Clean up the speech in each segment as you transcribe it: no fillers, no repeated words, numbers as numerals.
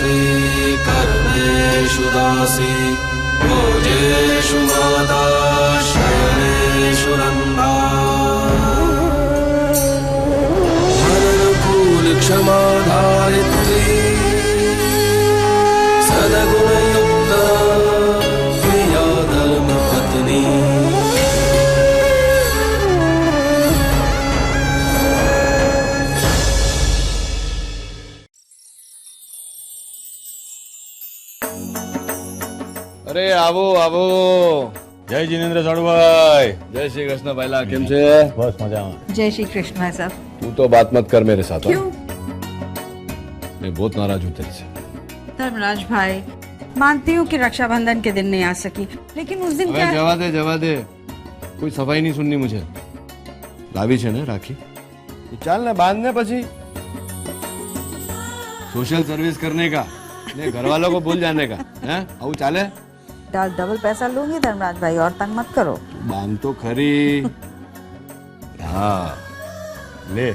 गायत्री कर्मेषु दासी भोजेषु माता शयनेषु रम्भा हरणकूल क्षमा धारित्री सद्गुणयुक्ता प्रिया धर्मपत्नी। અરે આવો આવો। જય જીનેન્દ્ર સાડુભાઈ। જય શ્રી કૃષ્ણ ભાઈલા, કેમ છે? બસ મજામાં। जय श्री कृष्ण भाई साहब। तू तो बात मत कर मेरे साथ। क्यों? मैं बहुत नाराज हूँ तेरे से। धर्मराज भाई, मानती हूँ कि रक्षाबंधन के दिन नहीं आ सकी, लेकिन उस दिन क्या जवा दे, कोई सफाई नहीं सुननी मुझे। लावी छे ने राखी, चल ने बांध ने पछी सोशल सर्विस करने का ने घर वालों को भूल जाने का है। आऊ चाले? डबल पैसा लूंगी धर्मराज भाई, और तंग मत करो। बांध तो खरी। हाँ ले,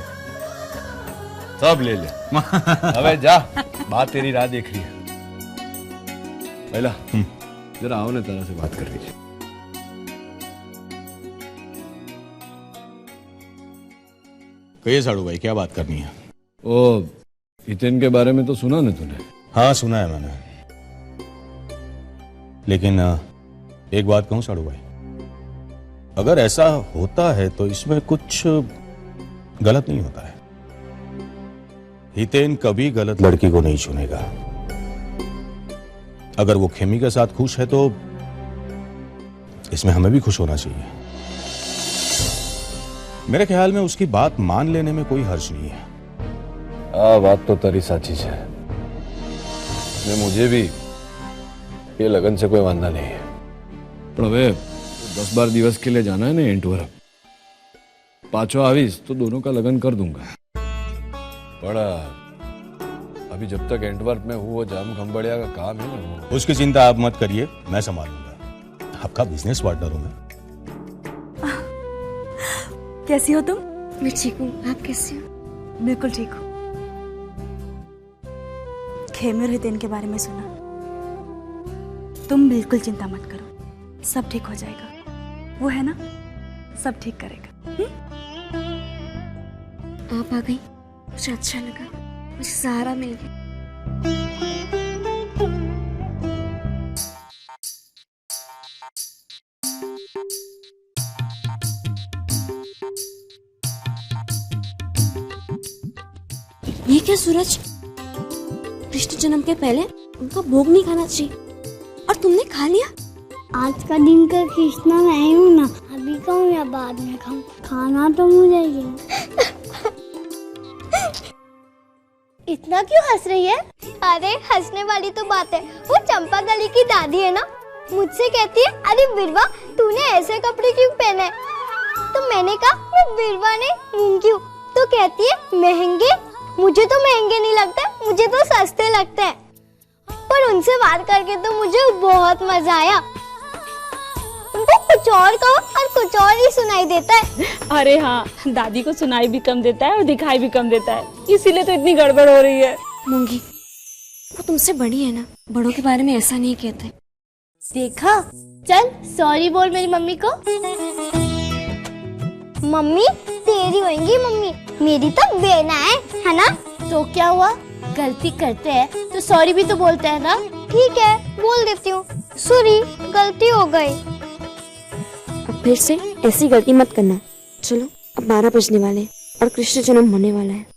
सब ले ले। अबे जा, बात तेरी राह देख रही है। पहला जरा आओ ने तरह से बात कर लीजिए। कहिए साड़ू भाई, क्या बात करनी है? ओ हितेन के बारे में तो सुना ना तूने? हाँ सुना है मैंने, लेकिन एक बात कहूं साड़ू भाई, अगर ऐसा होता है तो इसमें कुछ गलत नहीं होता है। हितेन कभी गलत लड़की को नहीं चुनेगा। अगर वो खेमी के साथ खुश है तो इसमें हमें भी खुश होना चाहिए। मेरे ख्याल में उसकी बात मान लेने में कोई हर्ज नहीं है। बात तो तारी साची है। मुझे भी ये लगन से कोई वांधा नहीं है, पर હવે 10-12 दिवस के लिए जाना है ना एंटवर। पाछो आवीस तो दोनों का लगन कर दूंगा। पर अभी जब तक एंटवर्प में हूँ वो जाम खंबड़िया का काम है ना, उसकी चिंता आप मत करिए, मैं संभालूंगा। आपका बिजनेस पार्टनर हूं मैं। कैसी हो तुम? मैं ठीक हूँ, आप कैसे हो? बिल्कुल ठीक हूँ। खेमी और हितेन के बारे में सुना। तुम बिल्कुल चिंता मत करो, सब ठीक हो जाएगा। वो है ना, सब ठीक करेगा। आप आ गई, मुझे अच्छा लगा, मुझे सहारा मिल गया। ये क्या सूरज, कृष्ण जन्म के पहले उनका भोग नहीं खाना चाहिए और तुमने खा लिया। आज का दिन का कृष्णा नहीं हूँ ना, अभी खाऊं या बाद में खाऊं, खाना तो मुझे ही है। इतना क्यों हंस रही है? अरे हंसने वाली तो बात है, वो चंपा गली की दादी है ना, मुझसे कहती है अरे बिरवा तूने ऐसे कपड़े क्यों पहने? तो मैंने कहा मैं बिरवा नहीं मूंगी हूँ। तो कहती है महंगे? मुझे तो महंगे नहीं लगते, मुझे तो सस्ते लगते हैं। पर उनसे बात करके तो मुझे बहुत मजा आया। उनको कुछ और कहो और कुछ और ही सुनाई देता है। अरे हाँ, दादी को सुनाई भी कम देता है और दिखाई भी कम देता है, इसीलिए तो इतनी गड़बड़ हो रही है। मूंगी, वो तुमसे बड़ी है ना, बड़ों के बारे में ऐसा नहीं कहते। देखा, चल सॉरी बोल मेरी मम्मी को। मम्मी तेरी होंगी मम्मी, मेरी तो बेना है ना? तो क्या हुआ, गलती करते हैं तो सॉरी भी तो बोलते हैं ना। ठीक है बोल देती हूँ, सॉरी गलती हो गई। अब फिर से ऐसी गलती मत करना। चलो अब 12 बजने वाले हैं और कृष्ण जन्म होने वाला है।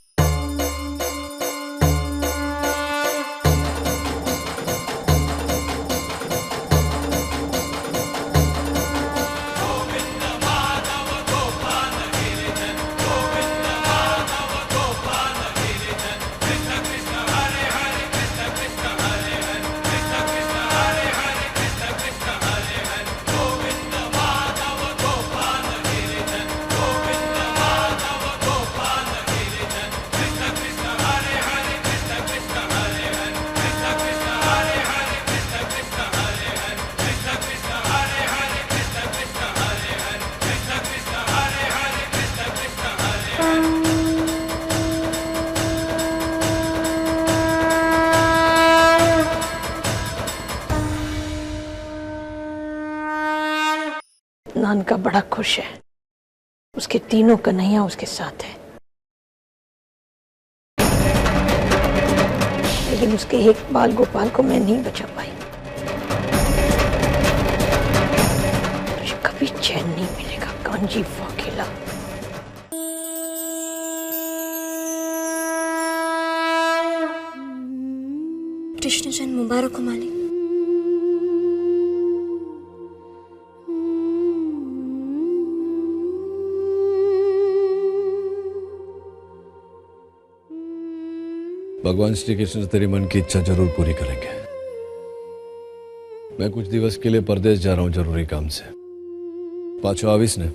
अदनान का बड़ा खुश है, उसके तीनों कन्हैया उसके साथ है, लेकिन उसके एक बाल गोपाल को मैं नहीं बचा पाई। तुझे कभी चैन नहीं मिलेगा कांजी वाकेला। कृष्ण जन्म मुबारक हो मालिक। भगवान श्री कृष्ण तेरे मन की इच्छा जरूर पूरी करेंगे। मैं कुछ दिवस के लिए परदेश जा रहा हूं जरूरी काम से। पाछो आविस ने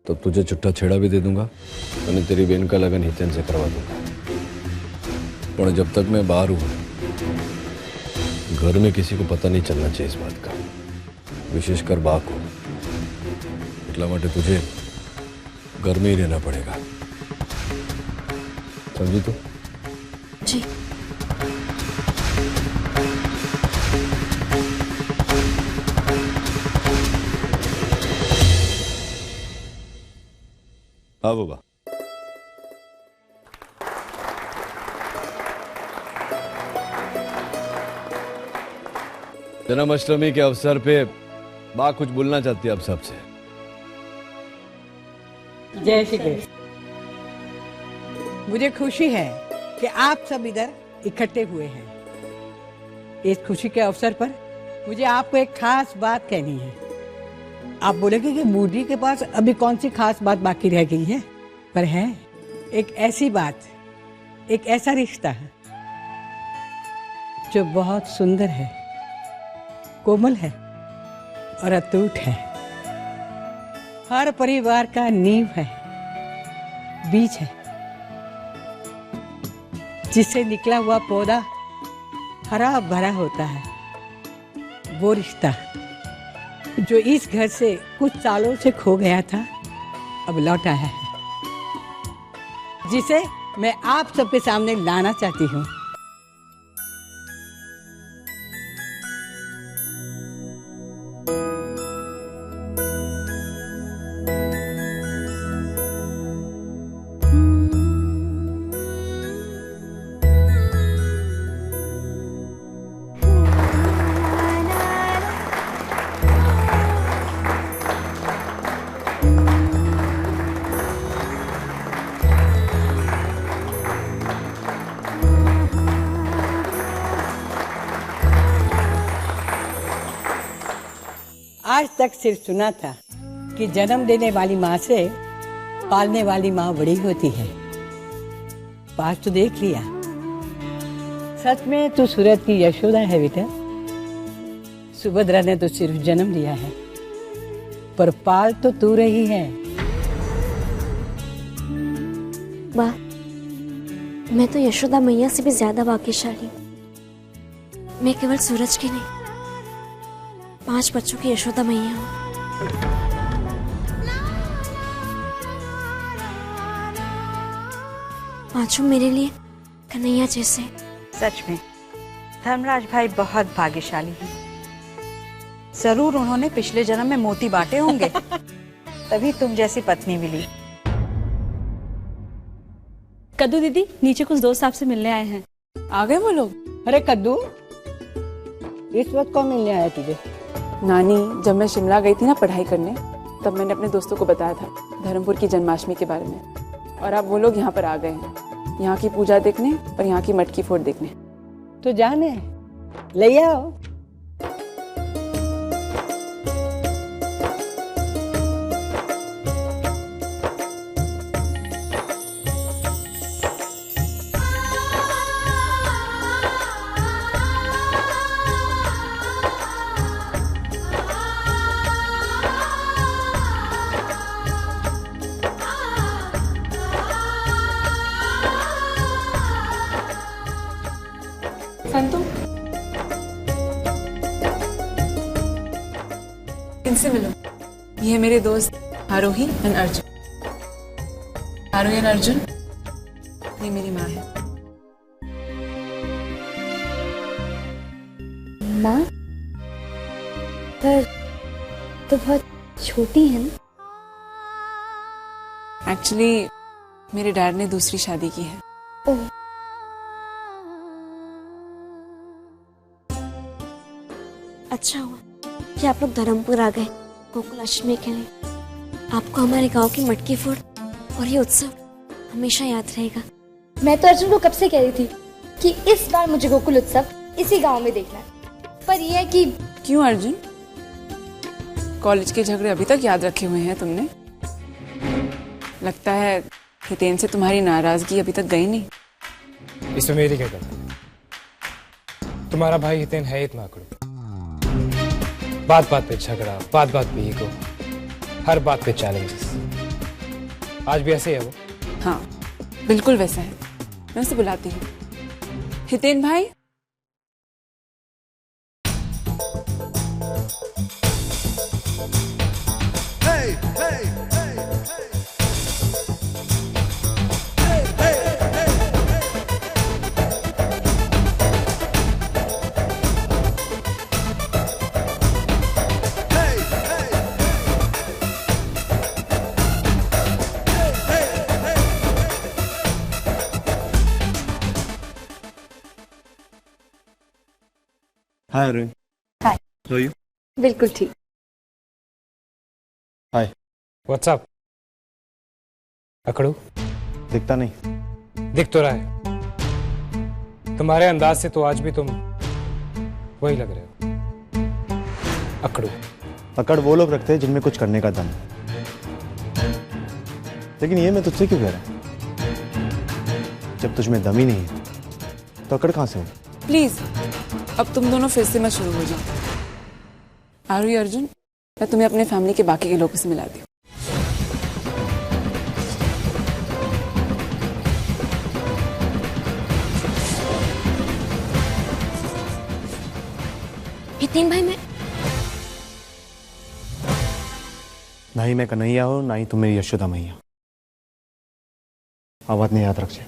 तब तुझे छुट्टा छेड़ा भी दे दूंगा और तेरी बहन का लगन हितेन से करवा दूंगा। पर जब तक मैं बाहर हूं घर में किसी को पता नहीं चलना चाहिए इस बात का, विशेषकर बा को। એટલા માટે तुझे घर में ही रहना पड़ेगा, समझी तो? जी। हाँ बाबा। जन्माष्टमी के अवसर पे माँ कुछ बोलना चाहती है आप सबसे। जय श्री कृष्ण। मुझे खुशी है कि आप सब इधर इकट्ठे हुए हैं। इस खुशी के अवसर पर मुझे आपको एक खास बात कहनी है। आप बोलेंगे कि बूढ़ी के पास अभी कौन सी खास बात बाकी रह गई है, पर है एक ऐसी बात, एक ऐसा रिश्ता है जो बहुत सुंदर है, कोमल है और अटूट है। हर परिवार का नींव है, बीज है, जिससे निकला हुआ पौधा हरा भरा होता है। वो रिश्ता जो इस घर से कुछ सालों से खो गया था, अब लौट आया है, जिसे मैं आप सबके सामने लाना चाहती हूँ। आज तक सिर्फ सुना था कि जन्म देने वाली माँ से पालने वाली माँ बड़ी होती है। आज तो देख लिया, सच में तू सूरत की यशोदा है बेटा। सुभद्रा ने तो सिर्फ जन्म दिया है, पर पाल तो तू रही है। वाह, मैं तो यशोदा मैया से भी ज्यादा भाग्यशाली हूँ। मैं केवल सूरज की नहीं, 5 बच्चों की यशोदा मैया हूँ। पांचों मेरे लिए कन्हैया जैसे। सच में धर्मराज भाई बहुत भाग्यशाली हैं। जरूर उन्होंने पिछले जन्म में मोती बांटे होंगे, तभी तुम जैसी पत्नी मिली। कद्दू दीदी, नीचे कुछ दोस्त आपसे मिलने आए हैं। आ गए वो लोग? अरे कद्दू, इस वक्त कौन मिलने आया तुझे? नानी, जब मैं शिमला गई थी ना पढ़ाई करने, तब मैंने अपने दोस्तों को बताया था धर्मपुर की जन्माष्टमी के बारे में, और अब वो लोग यहाँ पर आ गए हैं, यहाँ की पूजा देखने और यहाँ की मटकी फोड़ देखने। तो जाने ले आओ। संतु, इनसे मिलो। ये मेरे दोस्त आरोही एंड अर्जुन। आरोही एंड अर्जुन, ये मेरी माँ है। माँ? पर तो बहुत छोटी है ना? एक्चुअली मेरे डैड ने दूसरी शादी की है। ओह, अच्छा हुआ कि आप लोग धर्मपुर आ गए गोकुल अष्टमी के लिए। आपको हमारे गांव की मटकी फोड़ और ये उत्सव हमेशा याद रहेगा। मैं तो अर्जुन को कब से कह रही थी कि इस बार मुझे गोकुल उत्सव इसी गांव में देखना है, पर यह है कि क्यों अर्जुन, कॉलेज के झगड़े अभी तक याद रखे हुए हैं तुमने? लगता है हितेन से तुम्हारी नाराजगी अभी तक गई नहीं। इसमें मेरी क्या गलती? तुम्हारा भाई हितेन है इतना आकड़ू, बात बात पे झगड़ा, बात बात पे ईगो, हर बात पे चैलेंजेस। आज भी ऐसे ही है वो? हाँ बिल्कुल वैसा है। मैं उसे बुलाती हूँ। हितेन भाई, hi Arun. Hi. How are you? बिल्कुल ठीक। हाय। What's up? अकड़ू दिखता नहीं। दिख तो रहा है, तुम्हारे अंदाज से तो आज भी तुम वही लग रहे हो, अकड़ू। अकड़ वो लोग रखते हैं जिनमें कुछ करने का दम। लेकिन ये मैं तुझसे क्यों कह रहा हूं? जब तुझमें दम ही नहीं है तो अकड़ कहां से हो? प्लीज अब तुम दोनों फिर से मत शुरू हो जाओ। आरुई अर्जुन, मैं तुम्हें अपने फैमिली के बाकी के लोगों से मिलाती हूँ। हितेन भाई, मैं ना ही मैं कन्हैया हो, ना ही तुम मेरी यशोदा मैया। आवाज नहीं याद रखिए।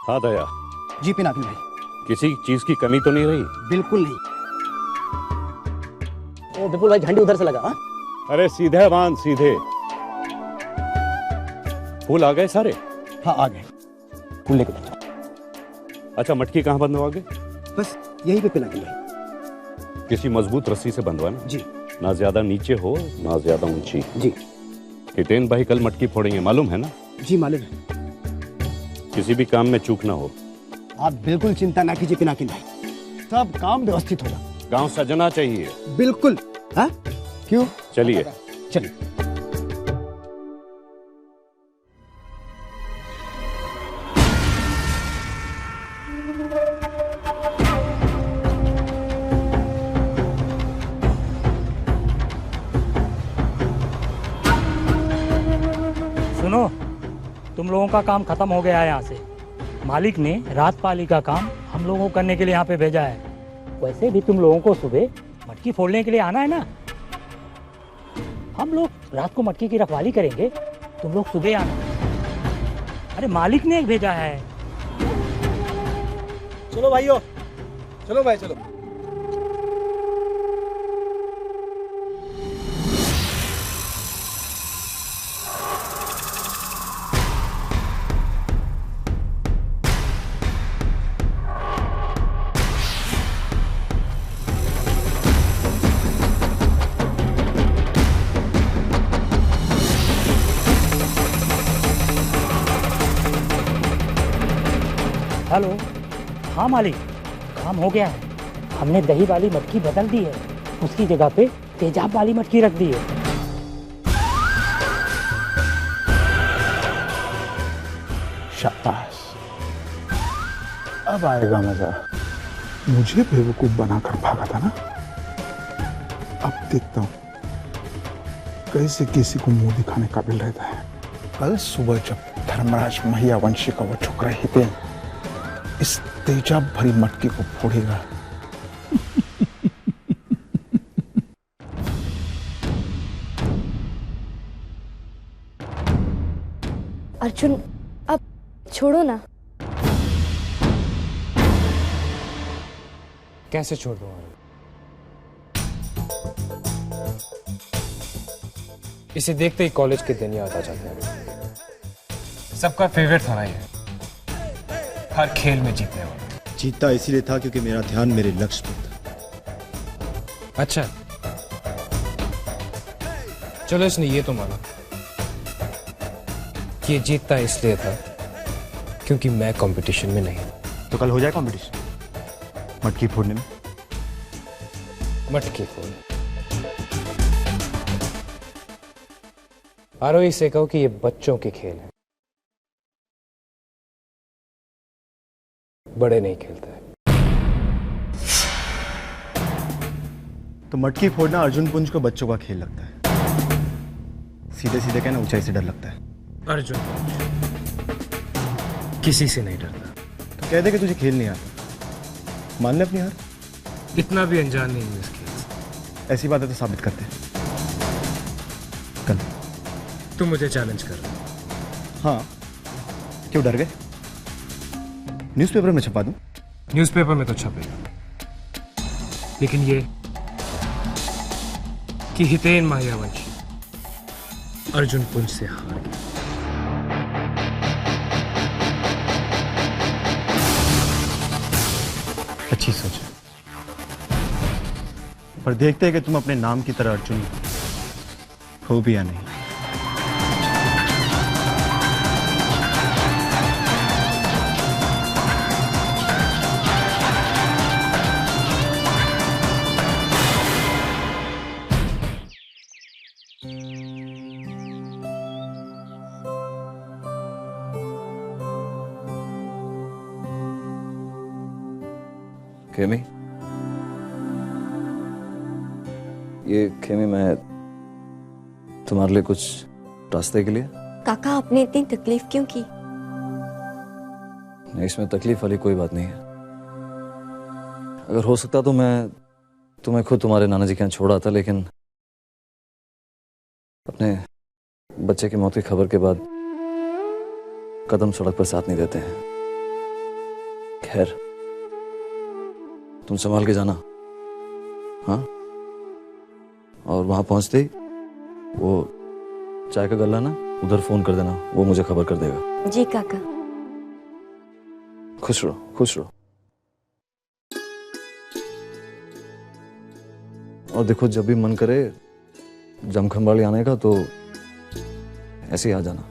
हाँ दया जी पिनाकी भाई। किसी चीज की कमी तो नहीं रही? बिल्कुल नहीं। ओ विपुल भाई, झंडी उधर से लगा। हाँ? अरे सीधे बांध सीधे। फूल आ गए सारे? हाँ आ गए। फूल लेके चलो। अच्छा मटकी कहाँ बंधवाओगे? बस यहीं पे पिनाकी भाई। किसी मजबूत रस्सी से बंधवाना जी। ना ज्यादा नीचे हो ना ज्यादा ऊंची। जी। हितेन भाई कल मटकी फोड़ेंगे, मालूम है ना? जी मालूम है। किसी भी काम में चूक ना हो। आप बिल्कुल चिंता ना कीजिए पिनाकी भाई, सब काम व्यवस्थित होगा। गांव सजना चाहिए। बिल्कुल। हाँ? क्यों? चलिए चलिए। सुनो, तुम लोगों का काम खत्म हो गया है। यहाँ से मालिक ने रात पाली का काम हम लोगों को करने के लिए यहाँ पे भेजा है। वैसे भी तुम लोगों को सुबह मटकी फोड़ने के लिए आना है ना। हम लोग रात को मटकी की रखवाली करेंगे, तुम लोग सुबह आना। अरे मालिक ने भेजा है। चलो भाइयों, चलो भाई चलो। हेलो। हाँ मालिक, काम हो गया है। हमने दही वाली मटकी बदल दी है, उसकी जगह पे तेजाब वाली मटकी रख दी है। शाबाश, अब आएगा मजा। मुझे बेवकूफ बनाकर भागा था ना, अब देखता हूँ कैसे किसी को मुंह दिखाने काबिल रहता है। कल सुबह जब धर्मराज महिया वंशी का वो छोकरा हितेन इस तेजाब भरी मटकी को फोड़ेगा, अर्जुन अब छोड़ो ना। कैसे छोड़ दूं आरव? इसे देखते ही कॉलेज के दिन याद आ जाते हैं। सबका फेवरेट था ना ये, हर खेल में जीतने वाला। जीतता इसीलिए था क्योंकि मेरा ध्यान मेरे लक्ष्य पर था। अच्छा, चलो इसने ये तो माना कि ये जीतता इसलिए था क्योंकि मैं कंपटीशन में नहीं। तो कल हो जाए कंपटीशन मटकी फोड़ने में। मटकी फोड़ने? आरोही से कहो कि ये बच्चों के खेल है, बड़े नहीं खेलते। तो मटकी फोड़ना अर्जुन पुंज को बच्चों का खेल लगता है। सीधे सीधे कहना ऊंचाई से डर लगता है। अर्जुन किसी से नहीं डरता। तो कह दे कि तुझे खेल नहीं आता, मान ले अपनी हार। इतना भी अनजान नहीं हूं इस खेल से। ऐसी बातें तो साबित करते हैं। कल तुम मुझे चैलेंज कर रहे हो? हाँ, क्यों डर गए? न्यूज़पेपर में छपा दूं? न्यूज़पेपर में तो छपेगा, लेकिन ये कि हितेन मायावंशी अर्जुन पुंज से हार गया। अच्छी सोच है, पर देखते हैं कि तुम अपने नाम की तरह अर्जुन हो भी या नहीं। खेमी, ये खेमी मैं तुम्हारे लिए कुछ रास्ते के लिए। काका आपने इतनी तकलीफ क्यों की? नहीं, इसमें तकलीफ वाली कोई बात नहीं है। अगर हो सकता तो मैं तुम्हें खुद तुम्हारे नाना जी के यहाँ छोड़ आता, लेकिन अपने बच्चे की मौत की खबर के बाद कदम सड़क पर साथ नहीं देते हैं। खैर, तुम संभाल के जाना, हाँ? और वहां पहुंचते ही वो चाय का गल्ला ना उधर फोन कर देना, वो मुझे खबर कर देगा। जी काका। खुश रहो, खुश रहो। और देखो, जब भी मन करे जमखंबाड़ी आने का तो ऐसे ही आ जाना।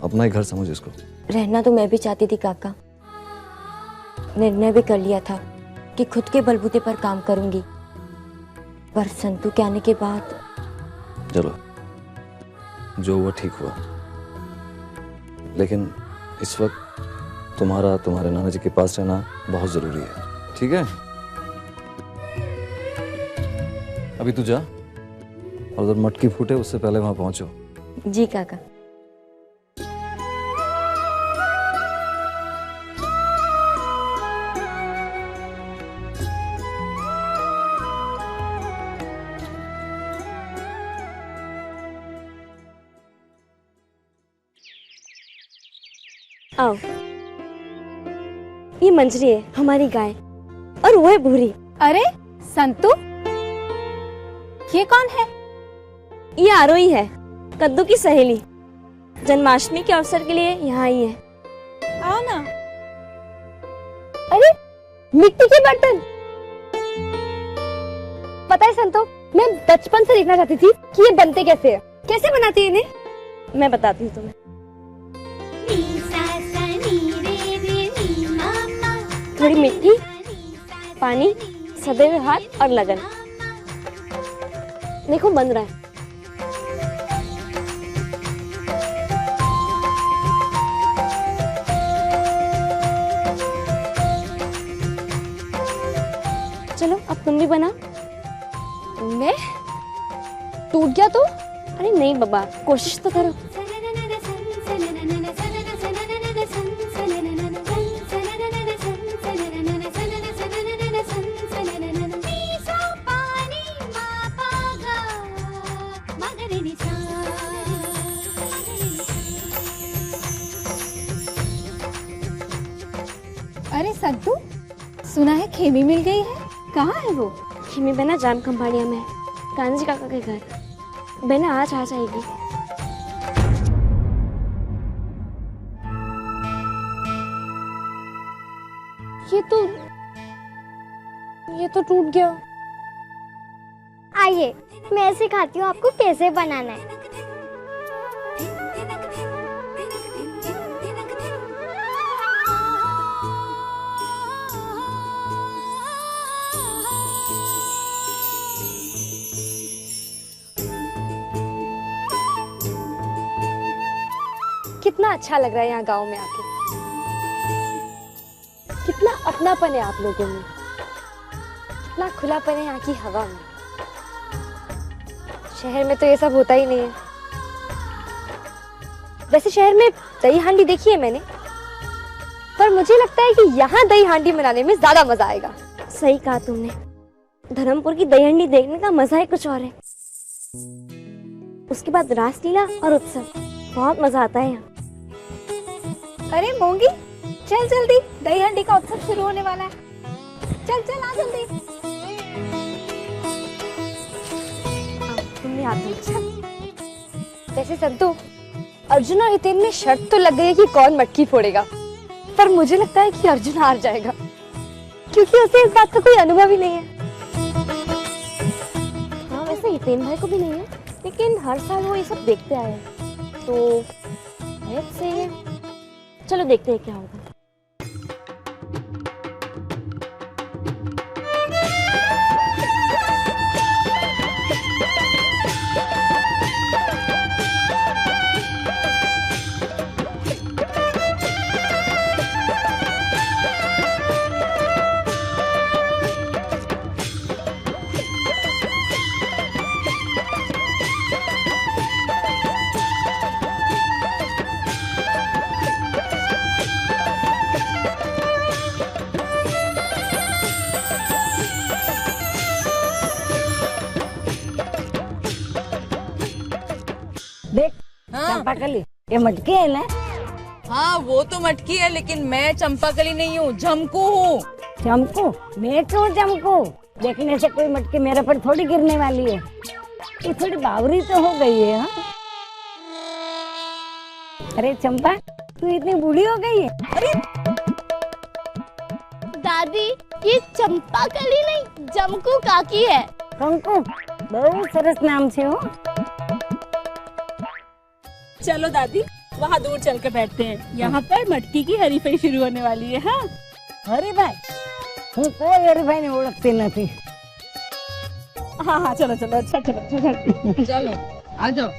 अपना ही घर समझ इसको। रहना तो मैं भी चाहती थी काका, निर्णय भी कर लिया था कि खुद के बलबूते पर काम करूंगी, पर संतू के आने के बाद। चलो, जो हुआ ठीक हुआ, लेकिन इस वक्त तुम्हारा तुम्हारे नाना जी के पास रहना बहुत जरूरी है, ठीक है? अभी तू जा और उधर मटकी फूटे उससे पहले वहां पहुंचो। जी काका। आओ, ये मंजरी है हमारी गाय, और वो है भूरी। अरे संतू, ये कौन है? ये आरोही है, कद्दू की सहेली। जन्माष्टमी के अवसर के लिए यहाँ आई है। आओ ना। अरे मिट्टी के बर्तन। पता है संतू, मैं बचपन से देखना चाहती थी कि ये बनते कैसे हैं। कैसे बनाती है इन्हें? मैं बताती हूँ तुम्हें। थोड़ी मिट्टी, पानी, सदे हुए हाथ और लगन। देखो बन रहा है। चलो अब तुम भी बना। मैं? टूट गया तो? अरे नहीं बाबा, कोशिश तो करो। अरे सद्दू, सुना है खेमी मिल गई है। कहाँ है वो? खेमी बहना जाम खंभाड़िया में है, कान्जी काका के घर। बहना आज आ जाएगी। ये तो टूट गया। आइए मैं सिखाती हूँ आपको कैसे बनाना है। कितना अच्छा लग रहा है यहाँ गांव में आके। कितना अपनापन है आप लोगों में, कितना खुलापन है यहाँ की हवा में। शहर में तो ये सब होता ही नहीं है। वैसे शहर में दही हांडी देखी है मैंने, पर मुझे लगता है कि यहाँ दही हांडी बनाने में ज्यादा मजा आएगा। सही कहा तुमने, धर्मपुर की दही हांडी देखने का मजा ही कुछ और है। उसके बाद रासलीला और उत्सव, बहुत मजा आता है यहाँ। अरे मोंगी, चल जल्दी, दही हांडी का उत्सव शुरू होने वाला है। चल चल आ जल्दी। तुमने आप वैसे संतु, अर्जुन और हितेन में शर्त तो लग गई है कि कौन मटकी फोड़ेगा, पर मुझे लगता है कि अर्जुन हार जाएगा, क्योंकि उसे इस बात का कोई अनुभव ही नहीं है। हाँ वैसे हितेन भाई को भी नहीं है, लेकिन हर साल वो ये सब देखते आए हैं, तो शायद से है। चलो देखते हैं क्या होगा। देख चंपाकली, ये मटकी है ना? हाँ वो तो मटकी है, लेकिन मैं चंपाकली नहीं हूँ, झमकू हूँ। चमकू? मैं क्यों चमकू? देखने से कोई मटकी मेरे पर थोड़ी गिरने वाली है। ये थोड़ी बावरी तो हो गई है। हाँ? अरे चंपा, तू इतनी बूढ़ी हो गई है? अरे दादी, ये चंपाकली नहीं, जमकू काकी है। कंकू, बहुत सरस नाम से हो। चलो दादी, वहाँ दूर चल के बैठते हैं, यहाँ पर मटकी की हरीफाई शुरू होने वाली है। हाँ हरीफाई? હું કોઈ હરીફાઈને ઓળખતી નથી। हाँ हाँ चलो चलो, अच्छा चलो चलो आ जाओ।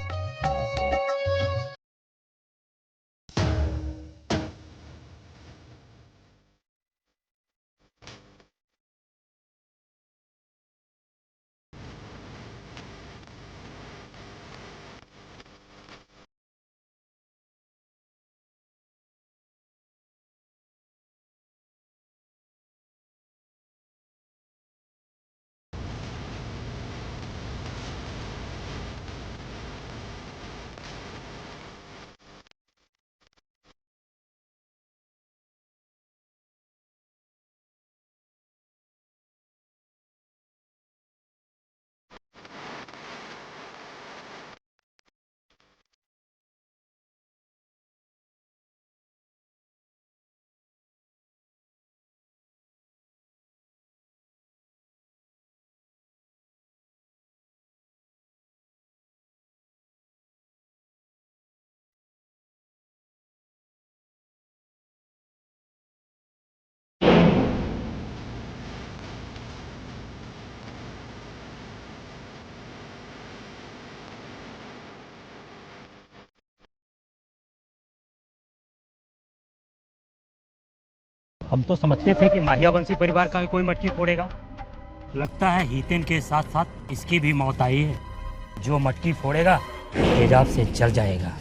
हम तो समझते थे कि माहियावंशी परिवार का कोई मटकी फोड़ेगा, लगता है हितेन के साथ साथ इसकी भी मौत आई है। जो मटकी फोड़ेगा तेजाब से जल जाएगा।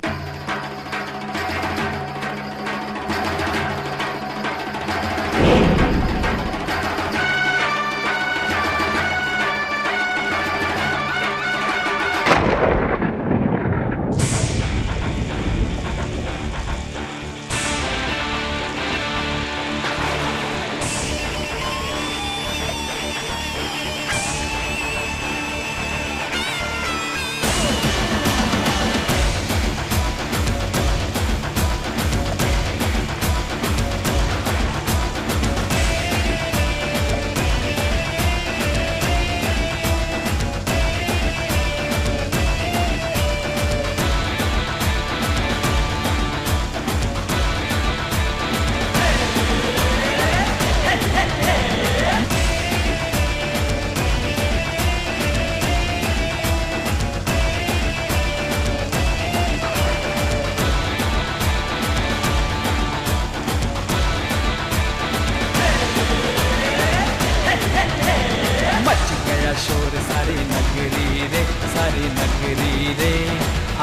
शोर सारी नगरी रे, सारी नगरी रे।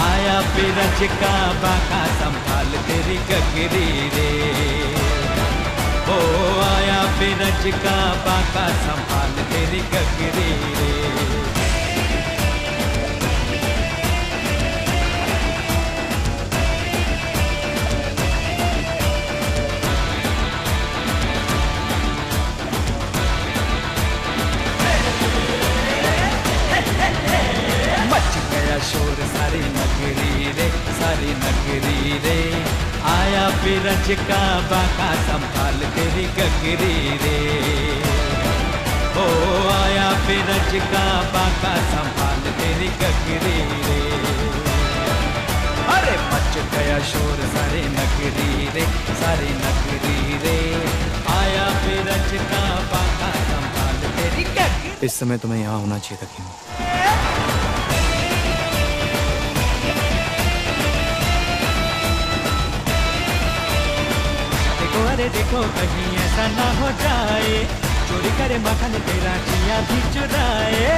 आया बिरज का बाका संभाल तेरी गगरी रे। ओ आया बिरज का बाका संभाल तेरी गगरी रे। शोर सारी नगरी रे, सारी नगरी रे। आया बिरज का बाका संभाल तेरी गगरी रे। ओ आया बिरज का बाका संभाल तेरी गगरी रे। अरे मच गया शोर सारी नगरी रे, सारी नगरी रे। आया बिरज का बाका संभाल तेरी गगरी। इस समय तुम्हें यहाँ होना चाहिए था क्यों? अरे देखो कहीं ऐसा ना हो जाए, चोरी करे मखन तेरा चिया भी चुराए।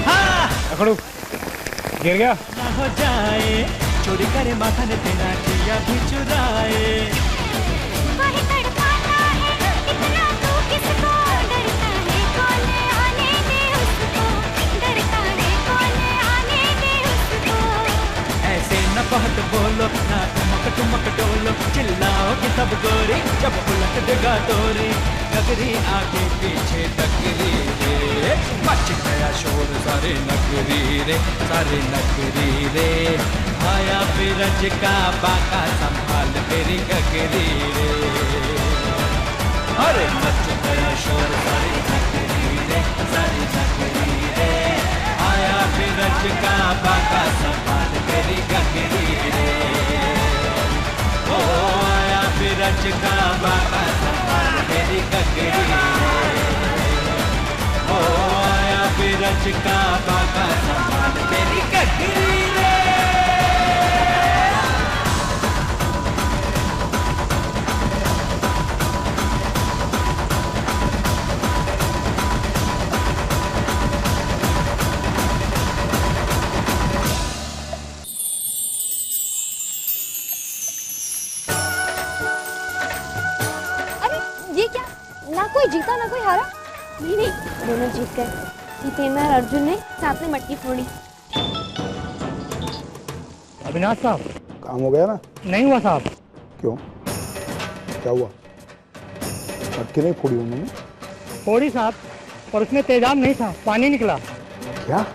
हाँ अकड़ू गिर गया ना हो जाए, चोरी करे मखन तेरा चिया भी चुराए। न बहुत बोलो ना ठुमक ठुमक डोलो, चिल्लाओ कि सब गोरी जब उलट देगा तोरी। नगरी आगे पीछे नगरी रे, मच गया शोर सारे नगरी रे, सारे नगरी रे। आया बिरज का बाका संभाल तेरी गगरी रे। अरे मच गया शोर सारे नगरी रे, सारी नगरी रे। आया बिरज का बाका संभाल तेरी गगरी रे। ओ आया बिरज का बाका संभाल तेरी गगरी रे। ओ आया बिरज का बाका संभाल तेरी गगरी रे। ना कोई जीता ना कोई हारा। नहीं नहीं, दोनों जीत गए। जितेंद्र और अर्जुन ने साथ में मटकी फोड़ी। अविनाश साहब काम हो गया ना? नहीं हुआ साहब। क्यों, क्या हुआ? मटकी नहीं फोड़ी उन्होंने? फोड़ी साहब, पर उसमें तेजाब नहीं था, पानी निकला। क्या?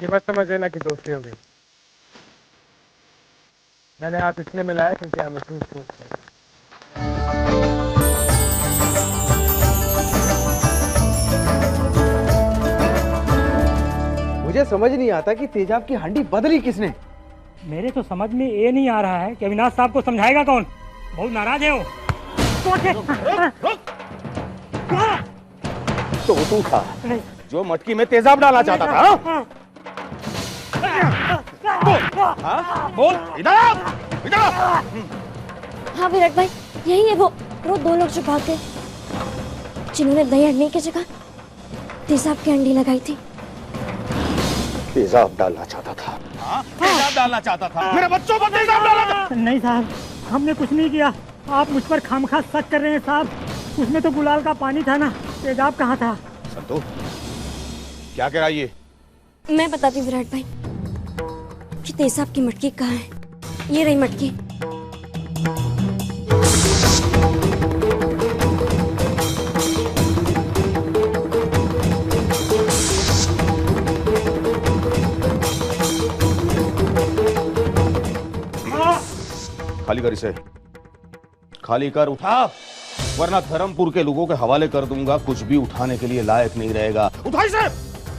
ये मत समझ लेना कि दोस्ती हो गई। मैंने हाथ इसलिए मिलाया क्योंकि आप महसूस करते हैं। मुझे समझ नहीं आता कि तेजाब की हांडी बदली किसने? मेरे तो समझ में ये नहीं आ रहा है कि अविनाश साहब को समझाएगा कौन। बहुत नाराज है वो। तो तू था जो मटकी में तेजाब डालना चाहता था? बोल, इधर हाँ विराट भाई, यही है वो दो लोग जो भाग गए, जिन्होंने दही हंडी की जगह तेजाब की हंडी लगाई थी। तेजाब डालना चाहता था? तेजाब डालना चाहता था? मेरे बच्चों पर तेजाब डालना था? नहीं साहब, हमने कुछ नहीं किया। आप मुझ पर खामखा शक कर रहे हैं साहब। उसमें तो गुलाल का पानी था ना, तेजाब कहाँ था? संतु, क्या कह रहा है ये? मैं बताती विराट भाई कि तेजाब की मटकी कहाँ है। ये रही मटकी। खाली कर इसे, खाली कर, उठा, वरना धर्मपुर के लोगों के हवाले कर दूंगा। कुछ भी उठाने के लिए लायक नहीं रहेगा। उठा इसे,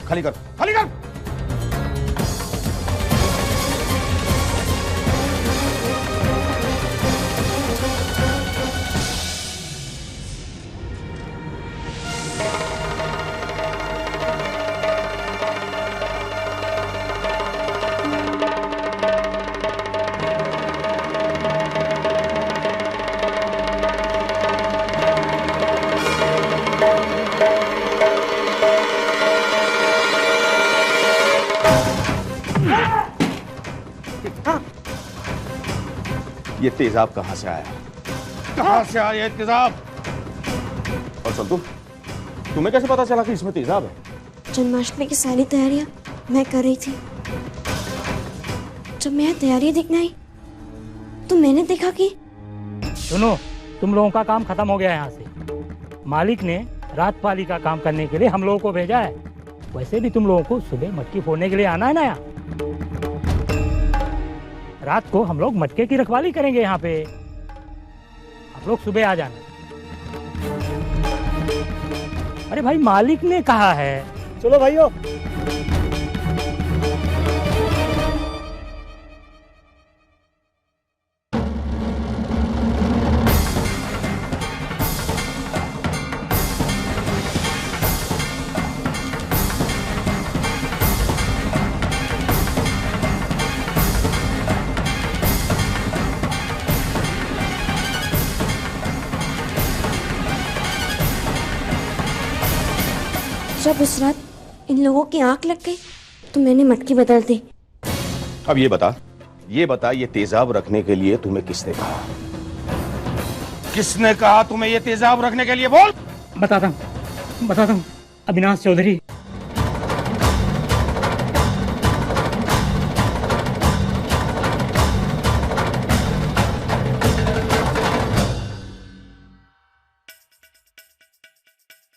खाली कर, खाली कर। ये तेजाब कहां से आया? कहां से आया ये तेजाब? और संतू, तुम्हें कैसे पता चला कि इसमें तेजाब है? जन्माष्टमी की सारी तैयारियां मैं कर रही थी। जब मैं तैयारियां देखने आई तो मैंने देखा कि सुनो, तुम लोगों का काम खत्म हो गया है यहाँ से। मालिक ने रात पाली का काम करने के लिए हम लोगों को भेजा है। वैसे भी तुम लोगों को सुबह मटकी फोड़ने के लिए आना है ना यहाँ। रात को हम लोग मटके की रखवाली करेंगे यहाँ पे। आप लोग सुबह आ जाना। अरे भाई, मालिक ने कहा है। चलो भाइयों। जब उस रात इन लोगों की आंख लग गई तो मैंने मटकी बदल दी। अब ये बता ये तेजाब रखने के लिए तुम्हें किसने कहा? किसने कहा तुम्हें ये तेजाब रखने के लिए? बोल। बताता हूँ, अविनाश चौधरी।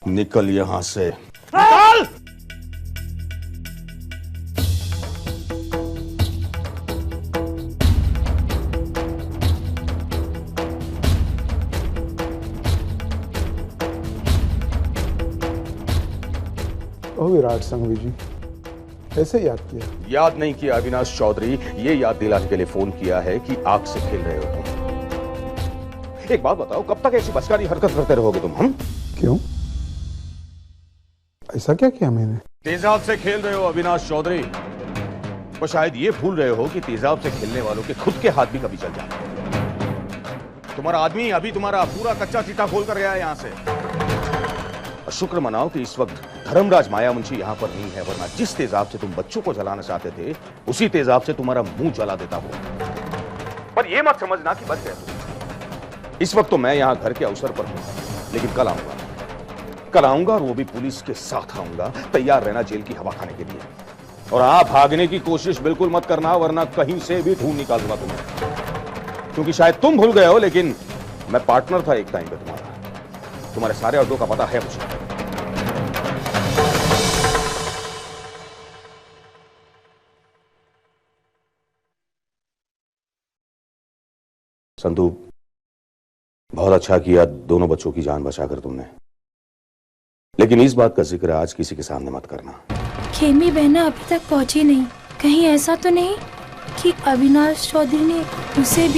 निकल यहां से, निकल! ओ विराट संघवी जी, ऐसे याद किया? याद नहीं किया अविनाश चौधरी, ये याद दिलाने के लिए फोन किया है कि आग से खेल रहे हो तुम। एक बात बताओ, कब तक ऐसी बचकानी हरकत करते रहोगे तुम? हम क्यों? ऐसा क्या किया मैंने? तेजाब से खेल रहे हो अविनाश चौधरी। और शायद ये भूल रहे हो कि तेजाब से खेलने वालों के खुद के हाथ भी कभी चल जाते हैं। तुम्हारा आदमी अभी तुम्हारा पूरा कच्चा चीता खोल कर गया है यहां से। और शुक्र मनाओ कि इस वक्त धर्मराज मायावंशी यहां पर नहीं है, वरना जिस तेजाब से तुम बच्चों को जलाना चाहते थे उसी तेजाब से तुम्हारा मुंह जला देता हो। पर यह मत समझना कि बच गए। इस वक्त तो मैं यहां घर के अवसर पर हूं, लेकिन कल आऊंगा और वो भी पुलिस के साथ आऊंगा। तैयार रहना जेल की हवा खाने के लिए। और आप भागने की कोशिश बिल्कुल मत करना, वरना कहीं से भी ढूंढ निकाल दूंगा तुम्हें। क्योंकि शायद तुम भूल गए हो, लेकिन मैं पार्टनर था एक टाइम पे तुम्हारा। तुम्हारे सारे अड्डों का पता है मुझे। संतू, बहुत अच्छा किया दोनों बच्चों की जान बचाकर तुमने, लेकिन इस बात का जिक्र आज किसी के सामने मत करना। खेमी बहना अभी तक पहुंची नहीं। कहीं ऐसा तो नहीं कि अविनाश चौधरी ने उसे भी